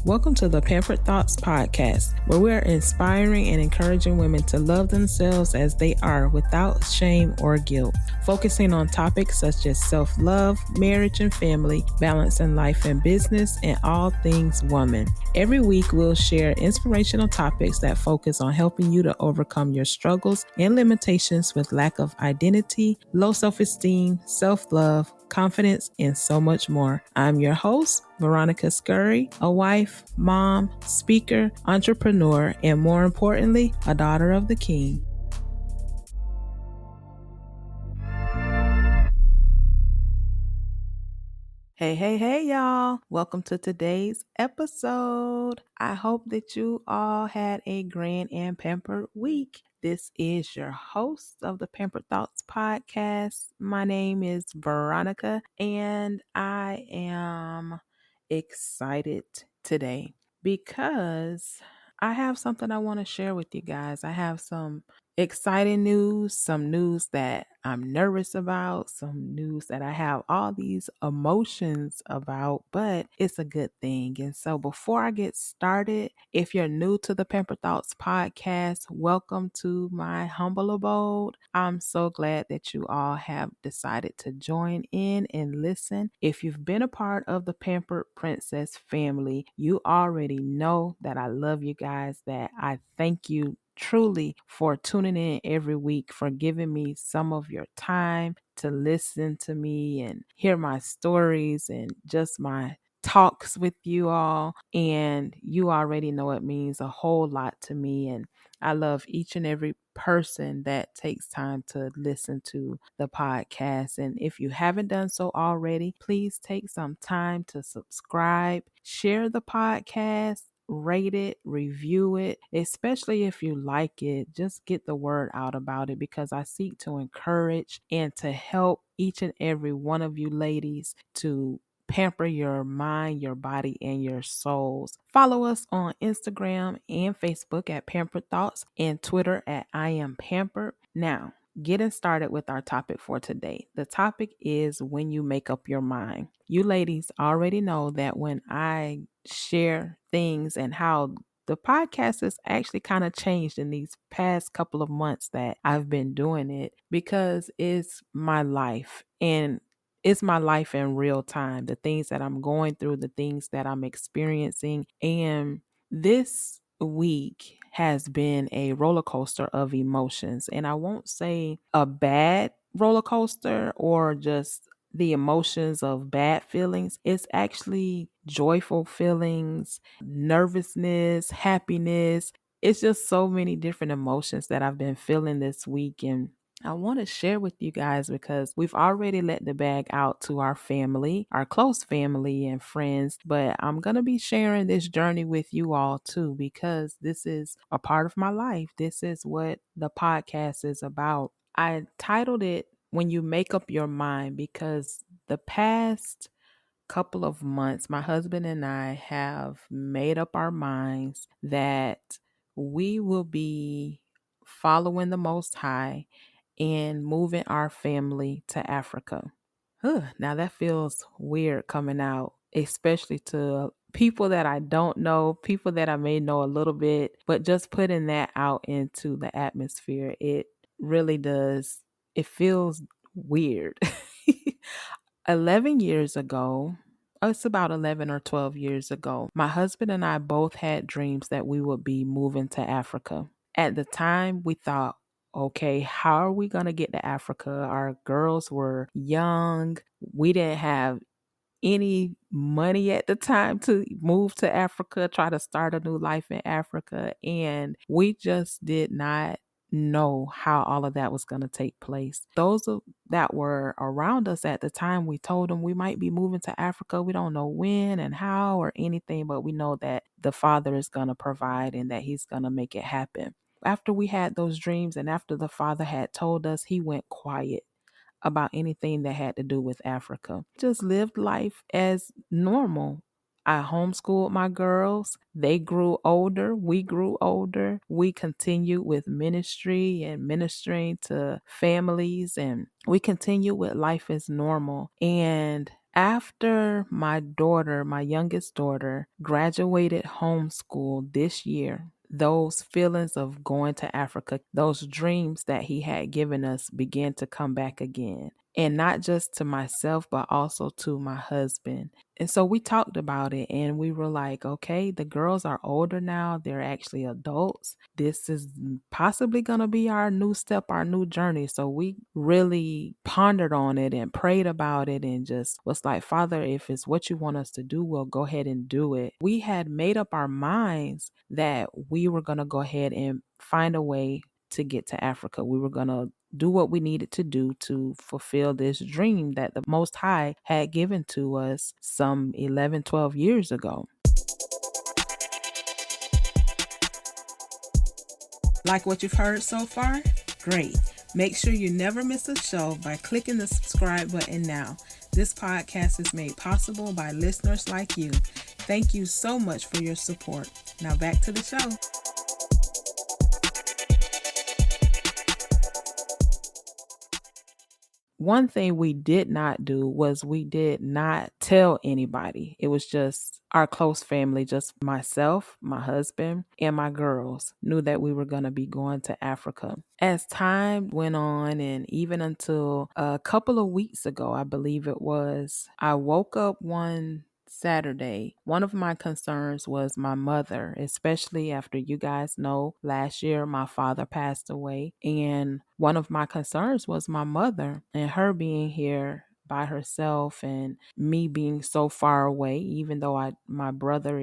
Welcome to the Pampered Thoughts podcast, where we are inspiring and encouraging women to love themselves as they are without shame or guilt, focusing on topics such as self-love, marriage and family, balance in life and business, and all things woman. Every week, we'll share inspirational topics that focus on helping you to overcome your struggles and limitations with lack of identity, low self-esteem, self-love, confidence, and so much more. I'm your host, Veronica, a wife, mom, speaker, entrepreneur, and more importantly, a daughter of the King. Hey, y'all. Welcome to today's episode. I hope that you all had a grand and pampered week. This is your host of the Pampered Thoughts podcast. My name is Veronica, and I am excited today because I have something I want to share with you guys. I have some exciting news, some news that I'm nervous about, some news that I have all these emotions about, but it's a good thing. And so before I get started, if you're new to the Pamper Thoughts podcast, welcome to my humble abode. I'm so glad that you all have decided to join in and listen. If you've been a part of the Pampered Princess family, you already know that I love you guys, that I thank you truly for tuning in every week, for giving me some of your time to listen to me and hear my stories and just my talks with you all. And you already know it means a whole lot to me. And I love each and every person that takes time to listen to the podcast. And if you haven't done so already, please take some time to subscribe, share the podcast, rate it, review it, especially if you like it. Just get the word out about it, because I seek to encourage and to help each and every one of you ladies to pamper your mind, your body, and your souls. Follow us on Instagram and Facebook at Pampered Thoughts and Twitter at I Am Pampered. Now, getting started with our topic for today. The topic is when you make up your mind. You ladies already know that when I share things and how the podcast has actually kind of changed in these past couple of months that I've been doing it, because it's my life, and it's my life in real time, the things that I'm going through, the things that I'm experiencing. And this week has been a roller coaster of emotions. And I won't say a bad roller coaster or just the emotions of bad feelings. It's actually joyful feelings, nervousness, happiness. It's just so many different emotions that I've been feeling this week. And I want to share with you guys, because we've already let the bag out to our family, our close family and friends, but I'm going to be sharing this journey with you all too, because this is a part of my life. This is what the podcast is about. I titled it When You Make Up Your Mind, because the past couple of months, my husband and I have made up our minds that we will be following the Most High and moving our family to Africa. Now that feels weird coming out, especially to people that I don't know, people that I may know a little bit, but just putting that out into the atmosphere, it really does. It feels weird. 11 years ago, it's about 11 or 12 years ago, my husband and I both had dreams that we would be moving to Africa. At the time, we thought, okay, how are we going to get to Africa? Our girls were young. We didn't have any money at the time to move to Africa, try to start a new life in Africa. And we just did not know how all of that was going to take place. That were around us at the time, we told them we might be moving to Africa. We don't know when and how or anything, but we know that the Father is going to provide and that He's going to make it happen. After we had those dreams and after the Father had told us, He went quiet about anything that had to do with Africa. Just lived life as normal. I homeschooled my girls. They grew older. We grew older. We continued with ministry and ministering to families, and we continued with life as normal. And After my youngest daughter, graduated homeschool this year, those feelings of going to Africa, those dreams that he had given us began to come back again. And not just to myself, but also to my husband. And so we talked about it and we were like, okay, the girls are older now. They're actually adults. This is possibly going to be our new step, our new journey. So we really pondered on it and prayed about it and just was like, Father, if it's what you want us to do, we'll go ahead and do it. We had made up our minds that we were going to go ahead and find a way to get to Africa. We were going to do what we needed to do to fulfill this dream that the Most High had given to us some 11, 12 years ago. Like what you've heard so far? Great. Make sure you never miss a show by clicking the subscribe button now. This podcast is made possible by listeners like you. Thank you so much for your support. Now back to the show. One thing we did not do was we did not tell anybody. It was just our close family, just myself, my husband, and my girls knew that we were going to be going to Africa. As time went on, and even until a couple of weeks ago, I believe it was, I woke up one Saturday. One of my concerns was my mother, especially after you guys know last year my father passed away. And one of my concerns was my mother and her being here by herself and me being so far away, even though my brother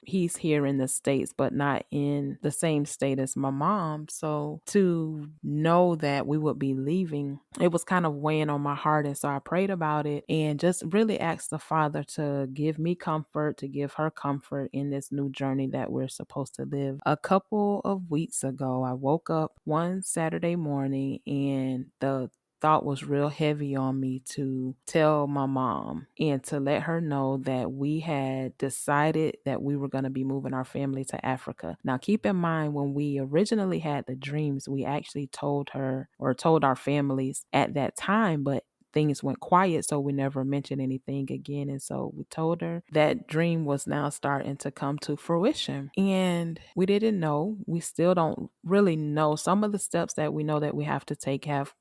he's here in the States but not in the same state as my mom. So to know that we would be leaving, it was kind of weighing on my heart. And so I prayed about it and just really asked the Father to give me comfort, to give her comfort in this new journey that we're supposed to live. A couple of weeks ago, I woke up one Saturday morning and the thought was real heavy on me to tell my mom and to let her know that we had decided that we were going to be moving our family to Africa. Now, keep in mind, when we originally had the dreams, we actually told her or told our families at that time, but things went quiet, so we never mentioned anything again. And so we told her that dream was now starting to come to fruition. And we didn't know. We still don't really know. Some of the steps that we know that we have to take have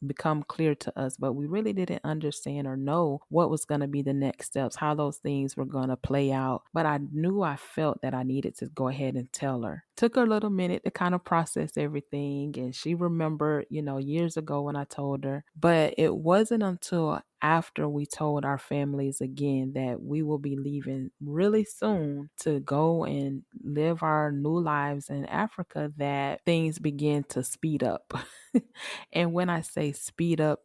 become clear to us, but we really didn't understand or know what was going to be the next steps, how those things were going to play out. But I felt that I needed to go ahead and tell her. Took her a little minute to kind of process everything, and she remembered, years ago when I told her. But it wasn't until after we told our families again that we will be leaving really soon to go and live our new lives in Africa that things began to speed up. And when I say speed up,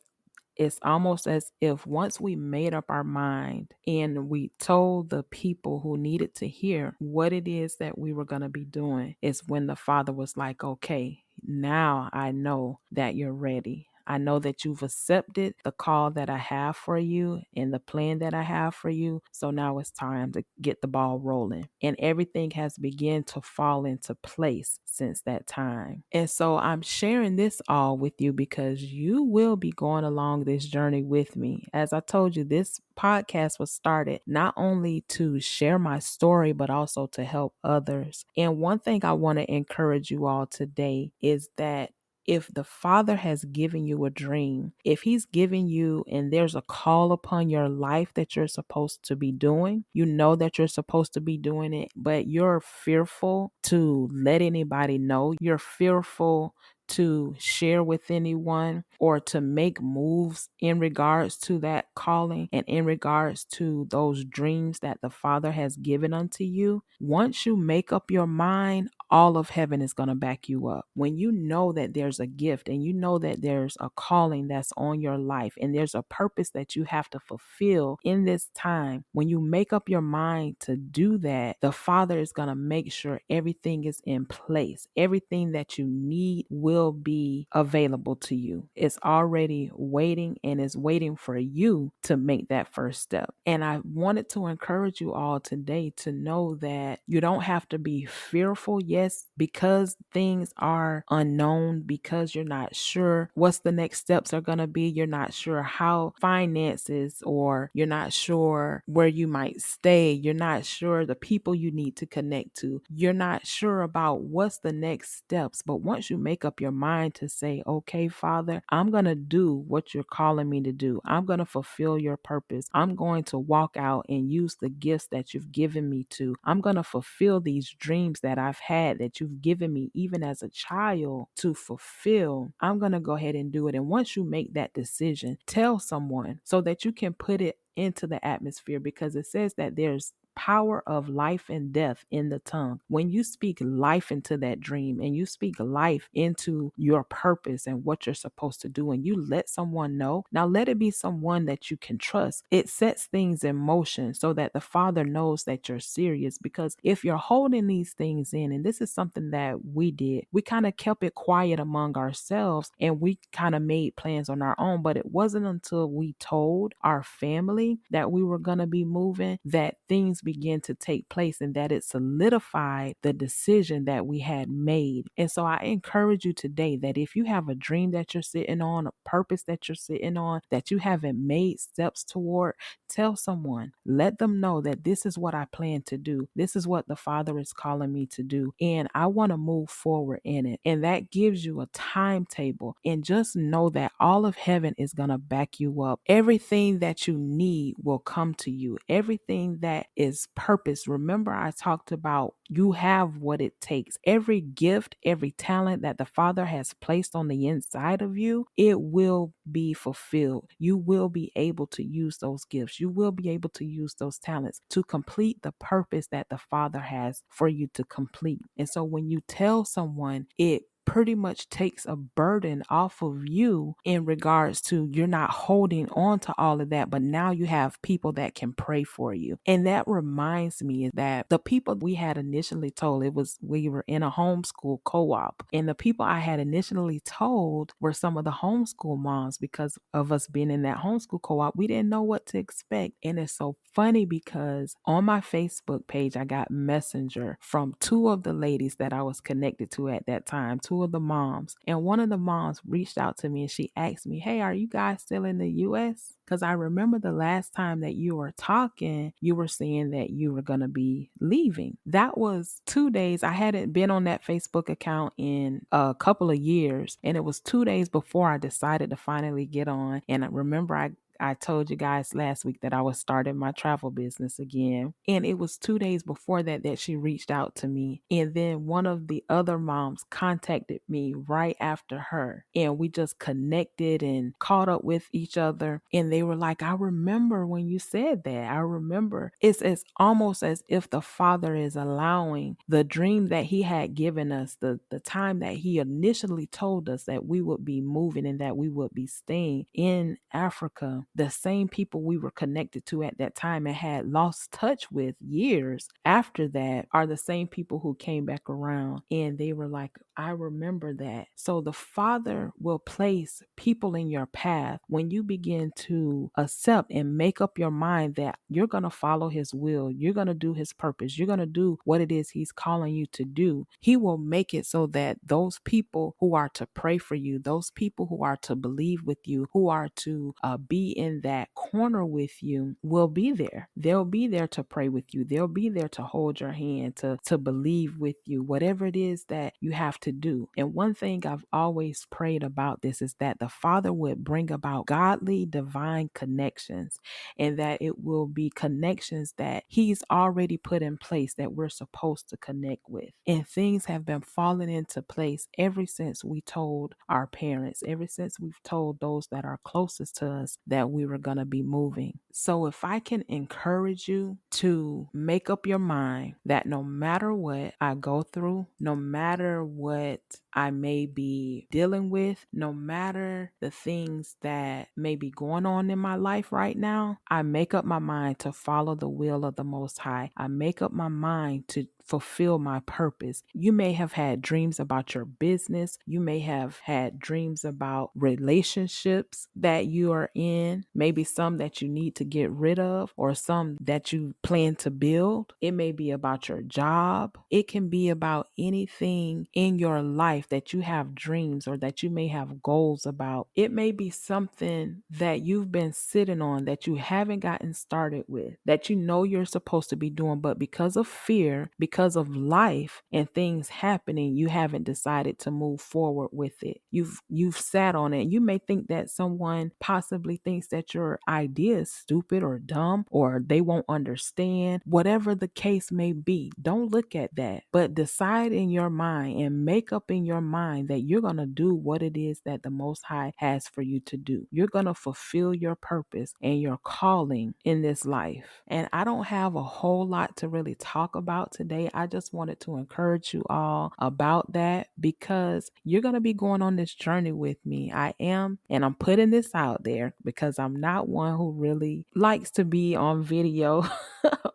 it's almost as if once we made up our mind and we told the people who needed to hear what it is that we were going to be doing, is when the Father was like, okay, now I know that you're ready. I know that you've accepted the call that I have for you and the plan that I have for you. So now it's time to get the ball rolling. And everything has begun to fall into place since that time. And so I'm sharing this all with you because you will be going along this journey with me. As I told you, this podcast was started not only to share my story, but also to help others. And one thing I want to encourage you all today is that if the Father has given you a dream, if He's given you and there's a call upon your life that you're supposed to be doing, you know that you're supposed to be doing it, but you're fearful to let anybody know. You're fearful to share with anyone or to make moves in regards to that calling and in regards to those dreams that the Father has given unto you. Once you make up your mind, all of heaven is going to back you up. When you know that there's a gift and you know that there's a calling that's on your life and there's a purpose that you have to fulfill in this time, when you make up your mind to do that, the Father is going to make sure everything is in place. Everything that you need will be available to you. It's already waiting and is waiting for you to make that first step. And I wanted to encourage you all today to know that you don't have to be fearful yet. yes, because things are unknown, because you're not sure what's the next steps are going to be, you're not sure how finances, or you're not sure where you might stay, you're not sure the people you need to connect to, you're not sure about what's the next steps. But once you make up your mind to say, okay, Father, I'm going to do what you're calling me to do, I'm going to fulfill your purpose, I'm going to walk out and use the gifts that you've given me to, I'm going to fulfill these dreams that I've had that you've given me even as a child to fulfill, I'm going to go ahead and do it. And once you make that decision, tell someone so that you can put it into the atmosphere, because it says that there's power of life and death in the tongue. When you speak life into that dream and you speak life into your purpose and what you're supposed to do, and you let someone know, now let it be someone that you can trust. It sets things in motion so that the Father knows that you're serious. Because if you're holding these things in, and this is something that we did, we kind of kept it quiet among ourselves and we kind of made plans on our own. But it wasn't until we told our family that we were going to be moving that things began to take place, and that it solidified the decision that we had made. And so I encourage you today that if you have a dream that you're sitting on, a purpose that you're sitting on, that you haven't made steps toward, tell someone, let them know that this is what I plan to do. This is what the Father is calling me to do. And I want to move forward in it. And that gives you a timetable. And just know that all of heaven is going to back you up. Everything that you need will come to you. Everything that is purpose. Remember, I talked about you have what it takes. Every gift, every talent that the Father has placed on the inside of you, it will be fulfilled. You will be able to use those gifts. You will be able to use those talents to complete the purpose that the Father has for you to complete. And so when you tell someone, it pretty much takes a burden off of you in regards to you're not holding on to all of that, but now you have people that can pray for you. And that reminds me that the people we had initially told, we were in a homeschool co-op, and the people I had initially told were some of the homeschool moms. Because of us being in that homeschool co-op, we didn't know what to expect. And it's so funny because on my Facebook page, I got messenger from two of the ladies that I was connected to at that time, two of the moms. And one of the moms reached out to me and she asked me, hey, are you guys still in the US? Because I remember the last time that you were talking, you were saying that you were going to be leaving. That was 2 days. I hadn't been on that Facebook account in a couple of years. And it was 2 days before I decided to finally get on. And I remember I told you guys last week that I was starting my travel business again. And it was 2 days before that she reached out to me. And then one of the other moms contacted me right after her. And we just connected and caught up with each other. And they were like, I remember when you said that. I remember. It's almost as if the Father is allowing the dream that he had given us, the time that he initially told us that we would be moving and that we would be staying in Africa. The same people we were connected to at that time and had lost touch with years after that are the same people who came back around, and they were like, I remember that. So the Father will place people in your path when you begin to accept and make up your mind that you're going to follow his will, you're going to do his purpose, you're going to do what it is he's calling you to do. He will make it so that those people who are to pray for you, those people who are to believe with you, who are to be in that corner with you, will be there. They'll be there to pray with you. They'll be there to hold your hand, to believe with you, whatever it is that you have to do. And one thing I've always prayed about this is that the Father would bring about godly, divine connections, and that it will be connections that he's already put in place that we're supposed to connect with. And things have been falling into place ever since we told our parents, ever since we've told those that are closest to us that we were going to be moving. So if I can encourage you to make up your mind that no matter what I go through, no matter what what I may be dealing with, no matter the things that may be going on in my life right now, I make up my mind to follow the will of the Most High. I make up my mind to fulfill my purpose. You may have had dreams about your business. You may have had dreams about relationships that you are in, maybe some that you need to get rid of or some that you plan to build. It may be about your job. It can be about anything in your life that you have dreams or that you may have goals about. It may be something that you've been sitting on that you haven't gotten started with, that you know you're supposed to be doing, but because of fear, because of life and things happening, you haven't decided to move forward with it. You've sat on it. You may think that someone possibly thinks that your idea is stupid or dumb or they won't understand. Whatever the case may be, don't look at that, but decide in your mind and make up in your mind that you're going to do what it is that the Most High has for you to do. You're going to fulfill your purpose and your calling in this life. And I don't have a whole lot to really talk about today. I just wanted to encourage you all about that because you're going to be going on this journey with me. I am, and I'm putting this out there because I'm not one who really likes to be on video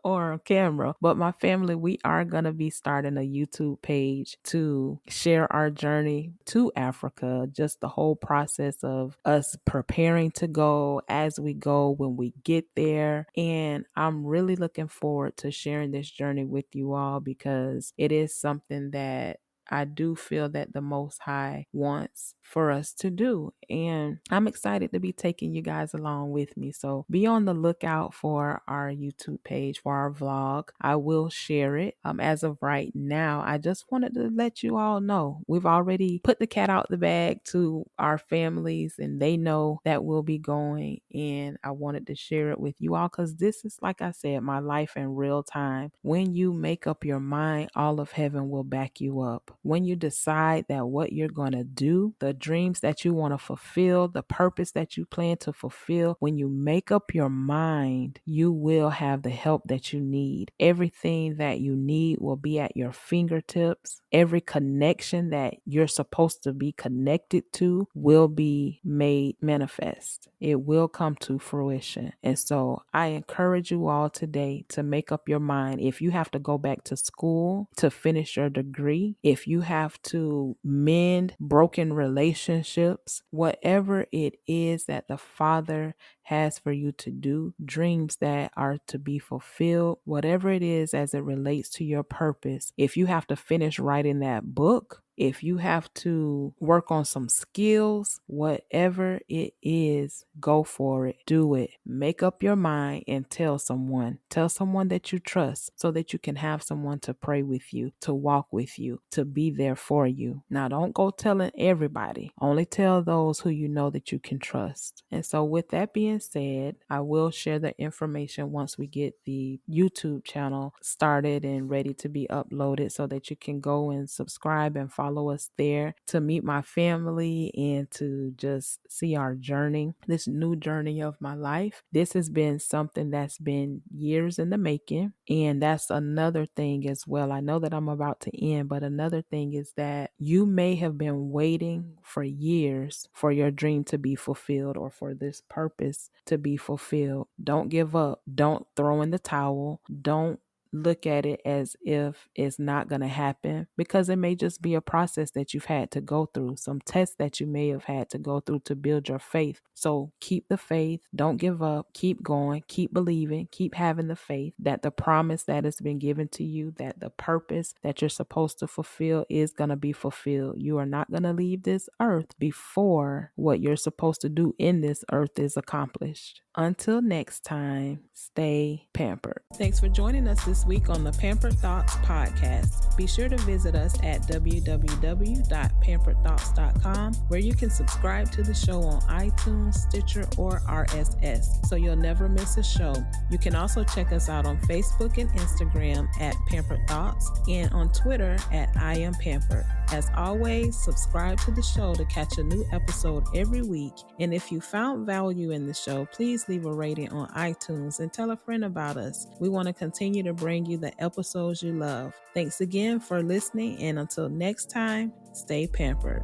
or on camera, but my family, we are going to be starting a YouTube page to share our journey to Africa, just the whole process of us preparing to go, as we go, when we get there. And I'm really looking forward to sharing this journey with you all because it is something that I do feel that the Most High wants for us to do. And I'm excited to be taking you guys along with me. So be on the lookout for our YouTube page, for our vlog. I will share it. As of right now, I just wanted to let you all know we've already put the cat out the bag to our families and they know that we'll be going. And I wanted to share it with you all because this is, like I said, my life in real time. When you make up your mind, all of heaven will back you up. When you decide that what you're going to do, the dreams that you want to fulfill, the purpose that you plan to fulfill, when you make up your mind, you will have the help that you need. Everything that you need will be at your fingertips. Every connection that you're supposed to be connected to will be made manifest. It will come to fruition. And so I encourage you all today to make up your mind. If you have to go back to school to finish your degree, if you have to mend broken relationships, whatever it is that the Father has for you to do, dreams that are to be fulfilled, whatever it is as it relates to your purpose, if you have to finish writing that book, if you have to work on some skills, whatever it is, go for it. Do it. Make up your mind and tell someone. Tell someone that you trust so that you can have someone to pray with you, to walk with you, to be there for you. Now, don't go telling everybody. Only tell those who you know that you can trust. And so with that being said, I will share the information once we get the YouTube channel started and ready to be uploaded so that you can go and subscribe and follow us there to meet my family and to just see our journey, this new journey of my life. This has been something that's been years in the making. And that's another thing as well. I know that I'm about to end, but another thing is that you may have been waiting for years for your dream to be fulfilled or for this purpose to be fulfilled. Don't give up. Don't throw in the towel. Don't look at it as if it's not going to happen, because it may just be a process that you've had to go through, some tests that you may have had to go through to build your faith. So keep the faith. Don't give up. Keep going. Keep believing. Keep having the faith that the promise that has been given to you, that the purpose that you're supposed to fulfill is going to be fulfilled. You are not going to leave this earth before what you're supposed to do in this earth is accomplished. Until next time, stay pampered. Thanks for joining us this week on the Pampered Thoughts podcast. Be sure to visit us at www.pamperedthoughts.com, where you can subscribe to the show on iTunes, Stitcher, or RSS, so you'll never miss a show. You can also check us out on Facebook and Instagram at Pampered Thoughts and on Twitter at I Am Pampered. As always, subscribe to the show to catch a new episode every week. And if you found value in the show, please please leave a rating on iTunes and tell a friend about us. We want to continue to bring you the episodes you love. Thanks again for listening, and until next time, stay pampered.